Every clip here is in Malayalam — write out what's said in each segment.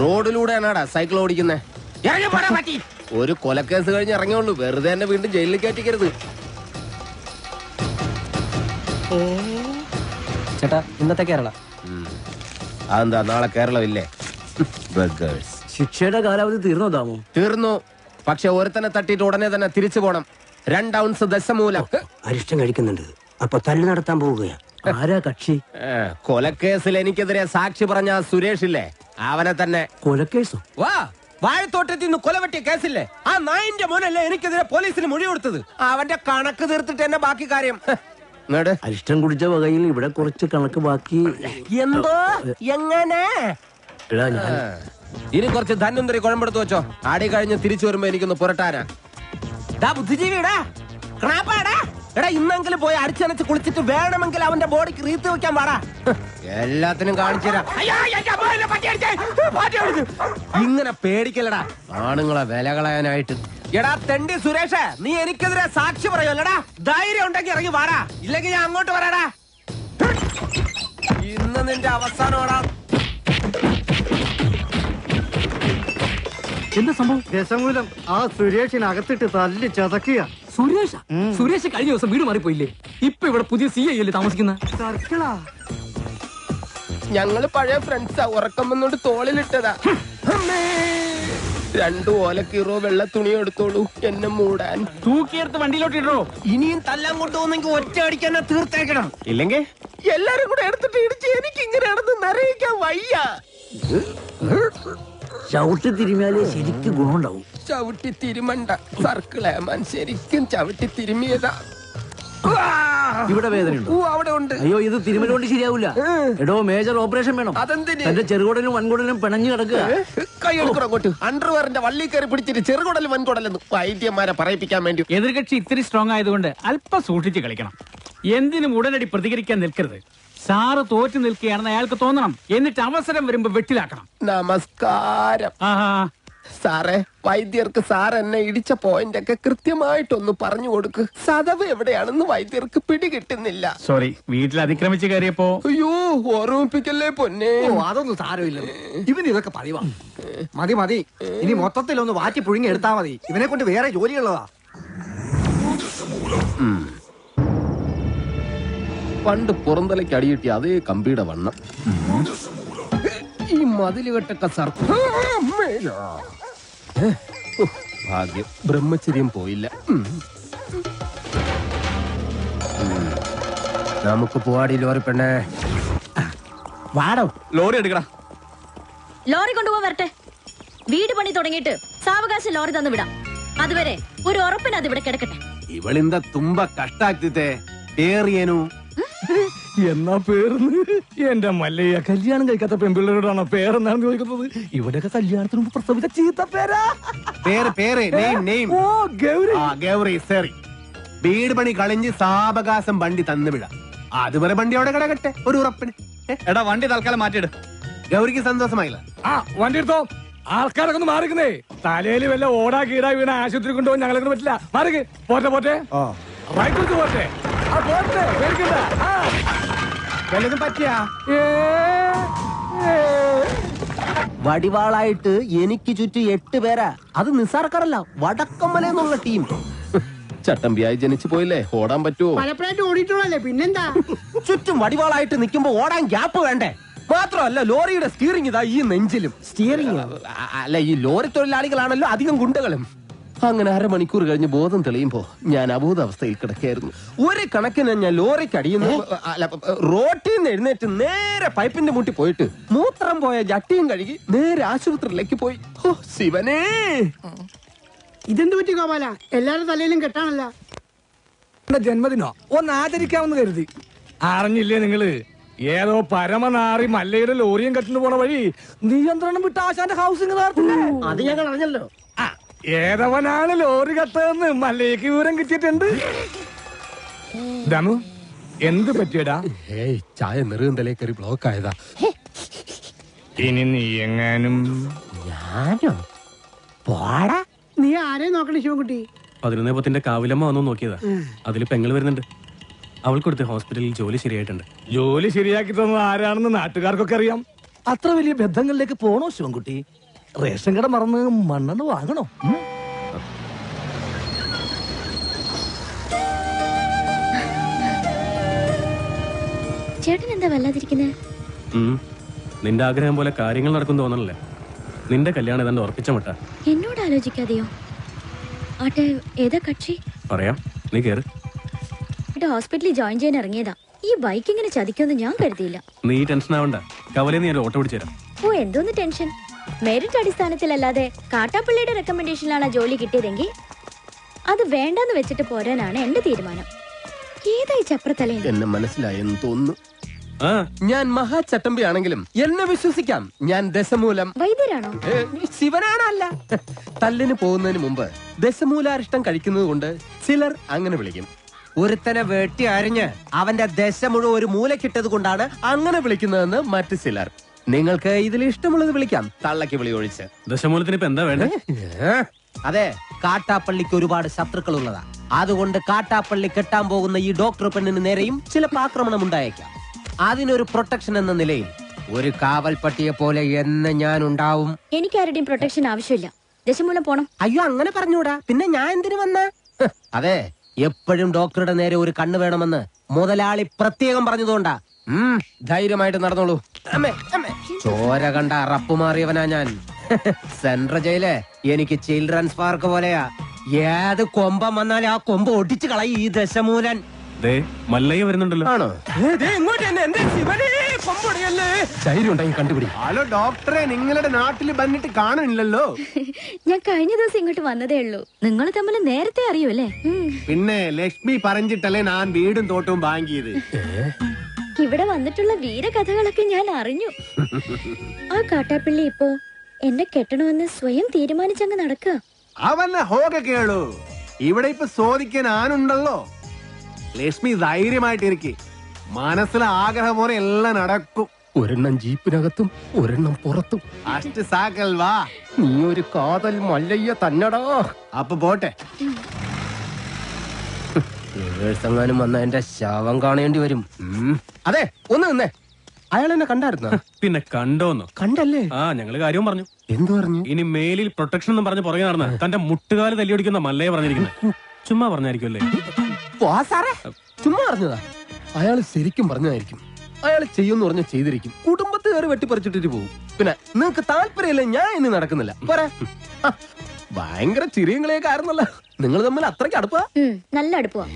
റോഡിലൂടെയാണാടാ സൈക്കിൾ ഓടിക്കുന്നേ. ഒരു കൊലക്കേസ് കഴിഞ്ഞ് ഇറങ്ങിയുള്ളൂ, വെറുതെ എന്നെ വീണ്ടും ജയിലിൽ കയറ്റിക്കരുത്. ചേട്ടാ ഇന്നത്തെ കേരള അതെന്താ നാളെ കേരളമില്ലേ? ശിക്ഷയുടെ കാലാവധി തീർന്നോ താമോ? തീർന്നു. പക്ഷെ ഒരുത്തനെ തട്ടിയിട്ട് ഉടനെ തന്നെ തിരിച്ചു പോണം. 2 ഔൺസ് ദശമൂലം അരിഷ്ടം കഴിക്കുന്നുണ്ട്. അപ്പൊ തല്ലു നടത്താൻ പോവുകയാ. ആരാ കക്ഷി? കൊലക്കേസിൽ എനിക്കെതിരെ സാക്ഷി പറഞ്ഞ സുരേഷ് ഇല്ലേ, അവനെ തന്നെ. കൊലക്കേസോ? വാ, വാഴത്തോട്ടത്തിൽ നിന്ന് കൊലവെട്ടിയ കേസില്ലേ, ആ നായിന്റെ മോനല്ലേ എനിക്കെതിരെ പോലീസിന് മൊഴി കൊടുത്തത്. അവന്റെ കണക്ക് തീർത്തിട്ട് തന്നെ ബാക്കി കാര്യം. അരിഷ്ടം കുടിച്ച വകയിൽ ഇവിടെ കുറച്ച് കണക്ക് ബാക്കി. എന്തോ എങ്ങനെ? ഇനി കുറച്ച് ധന്വന്തരി കുഴമ്പെടുത്ത് വെച്ചോ. ആടി കഴിഞ്ഞ് തിരിച്ചു വരുമ്പോ എനിക്കൊന്ന് പുരട്ടാനാ. ബുദ്ധിജീവിടാ ക്രാപ്പാടാ. എടാ ഇന്നെങ്കിലും പോയി അടിച്ചനച്ച് കുളിച്ചിട്ട് വേണമെങ്കിൽ അവന്റെ ബോഡിക്ക് റീത്ത് വെക്കാൻ പാടാ. എല്ലാത്തിനും കാണിച്ചുതരാം. ഇങ്ങനെ പേടിക്കലടാ ആണുങ്ങളെ വില കളയാനായിട്ട്. എടാ തെണ്ടി സുരേഷ്, നീ എനിക്കെതിരെ സാക്ഷി പറയുമല്ലടാ. ധൈര്യം ഉണ്ടെങ്കിൽ ഇറങ്ങി വാടാ, ഇല്ലെങ്കിൽ ഞാൻ അങ്ങോട്ട് വരാടാ. ഇന്ന് നിന്റെ അവസാനമാടാ. എന്താ സംഭവം? ദശമൂലം ആ സുരേഷിനകത്തിട്ട് തല്ലി ചതക്കുക. സുരേഷ് കഴിഞ്ഞ ദിവസം വീട് മാറിപ്പോയില്ലേ? ഇപ്പൊ ഇവിടെ പുതിയ CI അല്ലേ താമസിക്കുന്ന? സർക്കിളാ. ഞങ്ങള് പഴയ ഫ്രണ്ട്സാ. ഉറക്കം വന്നോണ്ട് തോളിലിട്ടതാ. 2 ഓലക്കീറോ വെള്ള തുണി എടുത്തോളൂ എന്നെ മൂടാൻ. തൂക്കിയെടുത്ത് വണ്ടിയിലോട്ട് ഇടോ. ഇനിയും തല്ലാൻ കൊണ്ടുപോകുന്നെങ്കിൽ ഒറ്റ അടിക്കാൻ തീർത്തേക്കണം. ഇല്ലെങ്കിൽ എല്ലാരും കൂടെ എടുത്തിട്ട് ഇടിച്ച് എനിക്ക് ഇങ്ങനെ നടന്ന് നിറയിക്കാൻ വയ്യ. ചവിട്ടി തിരുമിയാലേ ശരിക്കും ഗുണമുണ്ടാവും. ചവിട്ടി തിരുമണ്ട സർക്കിളേമാൻ, ശരിക്കും ചവിട്ടി തിരുമിയതാ. ഇവിടെ വേദനയുണ്ടോ? അവിടെ ഉണ്ട്. അയ്യോ, ഇത് തിരുമലുകൊണ്ട് ശരിയാവില്ല. എടോ, മേജർ ഓപ്പറേഷൻ വേണം. അതെന്തിന്? എന്റെ ചെറുകുടലും വൻകുടലും പിണഞ്ഞു കിടക്കുക. കൈ എടുക്കണം അങ്ങോട്ട്. അണ്ടർവെയറിന്റെ വള്ളി കയറി പിടിച്ചിട്ട് ചെറുകുടലും വൻകുടലെന്ന് വൈദ്യന്മാരെ പറയിപ്പിക്കാൻ വേണ്ടി. എതിർകക്ഷി ഇത്തിരി സ്ട്രോങ് ആയതുകൊണ്ട് അല്പം സൂക്ഷിച്ച് കളിക്കണം. എന്തിനും ഉടനടി പ്രതികരിക്കാൻ നിൽക്കരുത്. സാറ് തോറ്റു നിൽക്കുകയാണെന്ന് അയാൾക്ക് തോന്നണം. എന്നിട്ട് അവസരം വരുമ്പോ വെട്ടിലാക്കണം. നമസ്കാരം സാറേ. വൈദ്യർക്ക് സാർ എന്നെ ഇടിച്ച പോയിന്റ് ഒക്കെ കൃത്യമായിട്ടൊന്ന് പറഞ്ഞു കൊടുക്ക്. സദവ് എവിടെയാണെന്ന് വൈദ്യർക്ക് പിടികിട്ടുന്നില്ല. സോറി, വീട്ടിൽ അതിക്രമിച്ച് കയറിയപ്പോ. അയ്യോ, ഓർമ്മിപ്പിക്കല്ലേ പൊന്നെ. അതൊന്നും സാരമില്ല. ഇവന് ഇതൊക്കെ പതിവാ. മതി മതി, ഇനി മൊത്തത്തിലൊന്ന് വാറ്റി പുഴുങ്ങി എടുത്താ മതി. ഇവനെ കൊണ്ട് വേറെ ജോലിയുള്ളതാ. പണ്ട് പുറന്തലയ്ക്ക് അടിയിട്ടി അതേ കമ്പിയുടെ വണ്ണം. ഈ മതിലുകെട്ടൊക്കെ ഭാഗ്യം, ബ്രഹ്മചര്യം പോയില്ല. നമുക്ക് പോവാടി ലോറി പെണ്ണേ. വാടോ, ലോറി എടുക്കടാ. ലോറി കൊണ്ടുപോകാൻ വരട്ടെ. വീട് പണി തുടങ്ങിയിട്ട് സാവകാശം ലോറി തന്നു വിടാം. അതുവരെ ഒരു ഉറപ്പിന് അത് ഇവിടെ കിടക്കട്ടെ. ഇവളിന്താ തുമ്പ കഷ്ടാക്കിത്തെ പേറിയേനു. എന്നാ പേർന്ന് എന്റെ മല്ലയ്യ, കല്യാണം കഴിക്കാത്ത പെൺപിള്ളേരോടാണോ പേരെന്നാണ് ചോദിക്കുന്നത്? ഇവിടെയൊക്കെ കല്യാണത്തിന് മുമ്പ് പ്രസവിച്ച ചീത്ത പേരാ. ഗൗരി. വീട് പണി കളിഞ്ഞ് സാവകാശം വണ്ടി തന്നു വിടാം. അതുവരെ വണ്ടി അവിടെ കിടക്കട്ടെ ഒരു ഉറപ്പിന്. എടാ, വണ്ടി തൽക്കാലം മാറ്റിയിട്. ഗൗരിക്ക് സന്തോഷമായില്ല. വണ്ടി എടുത്തോ. ആൾക്കാരൊക്കെ ഒന്ന് മാറിക്കുന്നേ. തലയിൽ വല്ല ഓടാ കീടാ വീണ ആശുപത്രി കൊണ്ടുപോകാൻ ഞങ്ങളെ പറ്റില്ല. മാറിക്ക്. പോട്ടെ പോട്ടെ, റൈറ്റ് പോട്ടെ. വല്ലതും പറ്റിയാ? വടിവാളായിട്ട് എനിക്ക് ചുറ്റും 8 പേരാ. അത് നിസ്സാർക്കാരല്ല, വടക്കമ്മലെന്നുള്ള ടീം. ചട്ടമ്പിയായി ജനിച്ചു പോയില്ലേ, ഓടാൻ പറ്റുമോ? പലപ്പോഴായിട്ട് ഓടിയിട്ടുള്ളല്ലേ, പിന്നെന്താ? ചുറ്റും വടിവാളായിട്ട് നിൽക്കുമ്പോ ഓടാൻ ഗ്യാപ്പ് വേണ്ടേ? മാത്രമല്ല, ലോറിയുടെ സ്റ്റിയറിംഗ് ഇതാ ഈ നെഞ്ചിലും. സ്റ്റിയറിംഗ് അല്ല, ഈ ലോറി തൊഴിലാളികളാണല്ലോ അധികം ഗുണ്ടകളും. അങ്ങനെ അരമണിക്കൂർ കഴിഞ്ഞ് ബോധം തെളിയുമ്പോ ഞാൻ അബോധാവസ്ഥയിൽ കിടക്കായിരുന്നു. ഒരു കണക്കിന് ഞാൻ ലോറിക്ക് അടിയുന്നു. റോട്ടിൽ നിന്ന് എഴുന്നേറ്റ് നേരെ പൈപ്പിന്റെ മുട്ടി പോയിട്ട് മൂത്രം പോയ ജട്ടിയും കഴുകി നേരെ ആശുപത്രിയിലേക്ക് പോയി. ഓ ശിവനേ, ഇതെന്ത് പറ്റി ഗോപാല? എല്ലാരും തലയിലും കെട്ടാണല്ല. ജന്മദിനോ ഒന്ന് ആചരിക്കാമെന്ന് കരുതി. അറിഞ്ഞില്ലേ നിങ്ങള്? ഏതോ പരമനാറി മല്ലയുടെ ലോറിയും കെട്ടിന് പോണ വഴി നിയന്ത്രണം വിട്ട ആശാന്റെ ഹൗസിംഗ് അത് ഞങ്ങൾ അറിഞ്ഞല്ലോ. ഏതവനാണ് ലോറി കത്തതെന്ന് മല്ലയ്ക്ക് വിവരം കിട്ടിയിട്ടുണ്ട്. ദമു, എന്ത് പറ്റിയടാ? ചായ നെറുകന്തലേ കയറി ബ്ലോക്ക് ആയതാ. ഇനി നീ എങ്ങാനും. ഞാനോ? പോടാ. നീ ആരെയും നോക്കണേ ശിവൻകുട്ടി? 11 കാവിലമ്മ വന്നു നോക്കിയതാ. അതില് പെങ്ങൾ വരുന്നുണ്ട്. അവൾക്കൊടുത്ത് ഹോസ്പിറ്റലിൽ ജോലി ശരിയായിട്ടുണ്ട്. ജോലി ശരിയാക്കി തന്നത് ആരാണെന്ന് നാട്ടുകാർക്കൊക്കെ അറിയാം. അത്ര വലിയ ബന്ധങ്ങളിലേക്ക് പോണോ ശിവൻകുട്ടി? റേഷൻ കട മറന്ന് മണ്ണെണ്ണ വാങ്ങണോ? ചേട്ടൻ എന്താ വല്ലാതിരിക്കുന്നത്? നിന്റെ ആഗ്രഹം പോലെ കാര്യങ്ങൾ നടക്കും തോന്നണല്ലേ? നിന്റെ കല്യാണം ഏതാണ്ട് ഉറപ്പിച്ച മട്ട. എന്നോട് ആലോചിക്കാതെയോ? ആട്ടെ, ഏതാ കക്ഷി? പറയാം, നീ കേറ്. ഹോസ്പിറ്റലിൽ ജോയിൻ ചെയ്യാൻ ഇറങ്ങിയതാ. ഈ ബൈക്ക് ഇങ്ങനെ ചതിക്കുമെന്ന് ഞാൻ കരുതിയില്ല. നീ ടെൻഷൻ ആവണ്ട, കവലെ നീ ഒരു ഓട്ടോ പിടിച്ചു തരാം. ഓ, എന്തോന്ന് ടെൻഷൻ? മെറിറ്റ് അടിസ്ഥാനത്തിലല്ലാതെ കാട്ടാപ്പള്ളിയുടെ റെക്കമെൻഡേഷനിലാണ് ആ ജോലി കിട്ടിയതെങ്കിൽ അത് വേണ്ടെന്ന് വെച്ചിട്ട് പോരാനാണ് എന്റെ തീരുമാനം. ഏതായി ചപ്രത്തലയിൽ? എന്നെ മനസ്സിലായെന്ന് തോന്നുന്നു. ആ, ഞാൻ മഹാചട്ടമ്പിയാണെങ്കിലും എന്നെ വിശ്വസിക്കാം. ഞാൻ ദശമൂലം വൈദ്യരാണോ? ശിവനാണല്ല. തല്ലിന് പോകുന്നതിന് മുമ്പ് ദശമൂലാരിഷ്ടം കഴിക്കുന്നത് കൊണ്ട് ചിലർ അങ്ങനെ വിളിക്കും. ഒരുത്തനെ വെട്ടി അരിഞ്ഞ് അവന്റെ ദശ മുഴുവൻ ഒരു മൂലക്കിട്ടത് കൊണ്ടാണ് അങ്ങനെ വിളിക്കുന്നതെന്ന് മറ്റു ചിലർ. നിങ്ങൾക്ക് ഇതിൽ ഇഷ്ടമുള്ളത് വിളിക്കാം, തള്ളക്ക് വിളി ഒഴിച്ച്. ദശമൂലത്തിന് ഇപ്പൊ എന്താ വേണ്ടേ? അതെ, കാട്ടാപ്പള്ളിക്ക് ഒരുപാട് ശത്രുക്കൾ ഉള്ളതാ. അതുകൊണ്ട് കാട്ടാപ്പള്ളി കെട്ടാൻ പോകുന്ന ഈ ഡോക്ടർ പെണ്ണിന് നേരെയും ചിലപ്പോൾ ആക്രമണം ഉണ്ടായേക്കാം. അതിനൊരു പ്രൊട്ടക്ഷൻ എന്ന നിലയിൽ ഒരു കാവൽ പട്ടിയെ പോലെ എന്ന് ഞാൻ ഉണ്ടാവും. എനിക്ക് ആരുടെയും പ്രൊട്ടക്ഷൻ ആവശ്യമില്ല. ദശമൂലം പോണം. അയ്യോ, അങ്ങനെ പറഞ്ഞൂടാ. പിന്നെ ഞാൻ എന്തിനു വന്ന? അതെ, എപ്പോഴും ഡോക്ടറുടെ നേരെ ഒരു കണ്ണ് വേണമെന്ന് മുതലാളി പ്രത്യേകം പറഞ്ഞതുകൊണ്ടാ. ധൈര്യമായിട്ട് നടന്നോളൂ. അമ്മേ, അമ്മേ. ചോര കണ്ട അറപ്പ് മാറിയവനാ ഞാൻ. സെൻട്രൽ ജയില് എനിക്ക് ചിൽഡ്രൻസ് പാർക്ക് പോലെയാ. ഏത് കൊമ്പം വന്നാലും ആ കൊമ്പ് ഒടിച്ചു കളയും ഈ ദശമൂലൻ. ദേ, മല്ലയ്യ വരുന്നുണ്ടല്ലോ. ആണോ? ധൈര്യം ഉണ്ടെങ്കിൽ കണ്ടുപിടി. ഹലോ ഡോക്ടറെ, നിങ്ങളുടെ നാട്ടിൽ വന്നിട്ട് കാണുന്നില്ലല്ലോ. ഞാൻ കഴിഞ്ഞ ദിവസം ഇങ്ങോട്ട് വന്നതേ ഉള്ളൂ. നിങ്ങൾ തമ്മിൽ നേരത്തെ അറിയൂല്ലേ? പിന്നെ ലക്ഷ്മി പറഞ്ഞിട്ടല്ലേ ഞാൻ വീടും തോട്ടവും വാങ്ങിയത്. ഇവിടെ വന്നിട്ടുള്ള വീരകഥകളൊക്കെ ഞാൻ അറിഞ്ഞു. ആ കാട്ടാപ്പള്ളി ഇപ്പോ എന്നെ കെട്ടണമെന്ന് സ്വയം തീരുമാനിച്ചങ്ങ് നടക്കുക. അവന്നെ ഹോക കേളു, ഇവിടെ ഇപ്പൊ ചോദിക്കാൻ ആനുണ്ടല്ലോ. ലക്ഷ്മി ധൈര്യമായിട്ടിരിക്കെ, മനസ്സിലെ ആഗ്രഹം പോലെ എല്ലാം നടക്കും. ഒരെണ്ണം ജീപ്പിനകത്തും ഒരെണ്ണം പുറത്തും. അഷ്ട സാക്കൽ വാ. നീ ഒരു കാതൽ മല്ലയ്യ തന്നടാ. അപ്പൊ പോട്ടെ. എങ്ങാനും വന്ന എന്റെ ശവം കാണേണ്ടി വരും. അതെ, ഒന്ന് നിന്നേ. അയാൾ എന്നെ കണ്ടായിരുന്ന? പിന്നെ കണ്ടോന്നോ? കണ്ടല്ലേ? ആ, ഞങ്ങള് കാര്യവും പറഞ്ഞു. എന്തു പറഞ്ഞു? ഇനി മേലിൽ പ്രൊട്ടക്ഷൻ എന്നും പറഞ്ഞ് പുറകെ നടന്ന തന്റെ മുട്ടുകാല് തല്ലിയൊടിക്കുന്ന മല്ലയെ പറഞ്ഞിരിക്കുന്നത്. ചുമ്മാ പറഞ്ഞായിരിക്കുമല്ലേ? ചുമ്മാ പറഞ്ഞതാ. അയാൾ ശരിക്കും പറഞ്ഞതായിരിക്കും. അയാൾ ചെയ്യുമെന്ന് പറഞ്ഞ ചെയ്തിരിക്കും. കുടുംബത്ത് കയറി വെട്ടിപ്പറിച്ചിട്ടിട്ട് പോകും. പിന്നെ നിങ്ങക്ക് താല്പര്യമില്ല, ഞാൻ ഇനി നടക്കുന്നില്ല. പോരാ. ഭയങ്കര ചിരിയങ്ങളെയൊക്കെ ആയിരുന്നല്ലോ. നിങ്ങൾ തമ്മിൽ അത്രയ്ക്ക് അടുപ്പാ? നല്ല അടുപ്പുവാ.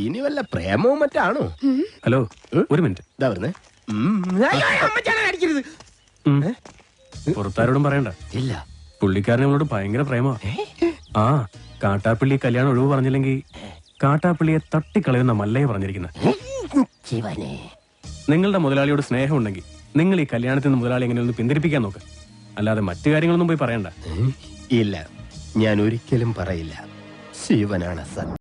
ഇനി വല്ല പ്രേമവും മറ്റാണോ? ഹലോ, ഒരു മിനിറ്റ്. ഇതാ വരുന്നേ. അടിക്കരുത്. പുറത്താരോടും പറയണ്ട. ഇല്ല. പുള്ളിക്കാരൻ നമ്മളോട് ഭയങ്കര പ്രേമ. ആ, കാട്ടാപ്പള്ളി കല്യാണം ഒഴിവ് പറഞ്ഞില്ലെങ്കിൽ കാട്ടാപ്പള്ളിയെ തട്ടിക്കളയുന്ന മല്ലയെ പറഞ്ഞിരിക്കുന്നത്. നിങ്ങളുടെ മുതലാളിയോട് സ്നേഹം ഉണ്ടെങ്കിൽ നിങ്ങൾ ഈ കല്യാണത്തിൽ നിന്ന് മുതലാളി എങ്ങനെ ഒന്ന് പിന്തിരിപ്പിക്കാൻ നോക്ക്. അല്ലാതെ മറ്റു കാര്യങ്ങളൊന്നും പോയി പറയണ്ട. ഇല്ല, ഞാൻ ഒരിക്കലും പറയില്ല. ശിവനാണ് സത്യം.